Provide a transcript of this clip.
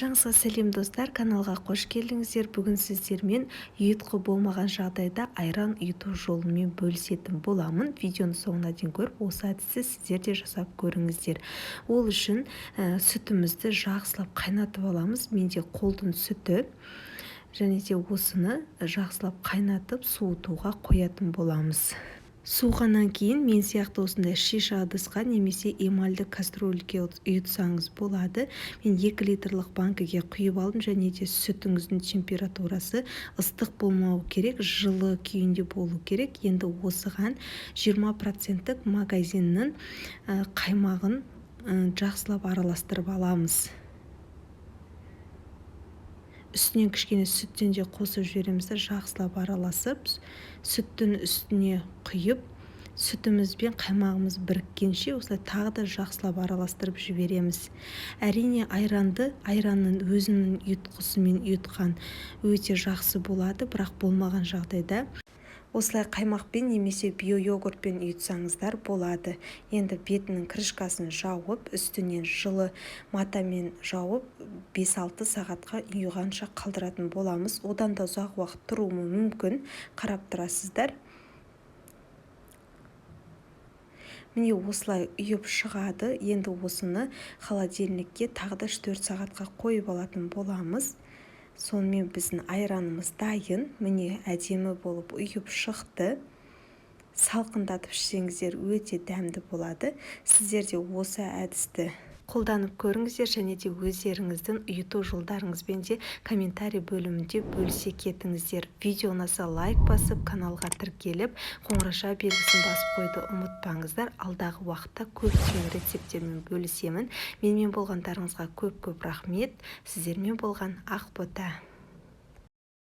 Баршаңызға сәлем достар, каналға қош келдіңіздер. Бүгін сіздермен ұйытқы болмаған жағдайда айран ұйыту жолымен бөлісетін боламын. Видеоны соңына дейін көріп, осы әдісті сіздер де жасап көріңіздер. Ол үшін сүтімізді жақсылап қайнатып аламыз. Менде қолдың сүті, және де осыны жақсылап қайнатып суытуға қоятын боламыз. Суығаннан кейін мен сияқты осындай шиша ыдысқа немесе эмальді кастрюльге ұйытсаңыз болады. Мен 2 литрлік банкіге құйып алдым, және де сүтіңіздің температурасы ыстық болмау керек, жылы күйінде болу керек. Енді осыған 20% магазиннің қаймағын жақсылап араластырып аламыз. Үстінен кішкене сүттен де қосып жібереміз, жақсылап араласып, сүттің үстіне құйып, сүтіміз бен қаймағымыз біріккенше осылай тағы да жақсылап араластырып жібереміз. Әрине айранның өзінің ұйытқысымен ұйытқан өте жақсы болады, бірақ болмаған жағдайда осылай қаймақпен немесе био-йогуртпен ұйытсаңыздар болады. Енді бетінің крышкасын жауып, үстінен жылы матамен жауып, 5-6 сағатқа ұйығанша қалдыратын боламыз. Одан да ұзақ уақыт тұруы мүмкін, қарап тұрасыздар. Міне осылай ұйып шығады. Енді осыны холодильникке тағы да 4 сағатқа қойып алатын боламыз. Сонымен біздің айранымыз дайын. Міне әдемі болып ұйып шықты. Салқындатып ішсеңіздер өте дәмді болады. Сіздер де осы әдісті қолданып көріңіздер, және де өздеріңіздің ұйыту жолдарыңызбен де комментарий бөлімінде бөлісе кетіңіздер. Видео ұнаса лайк басып, каналға тіркеліп, қоңырауша белгісін басып қойды ұмытпаңыздар. Алдағы уақытта көптеген рецептермен бөлісемін. Менімен болғандарыңызға көп рахмет. Сіздермен болған Ақбота.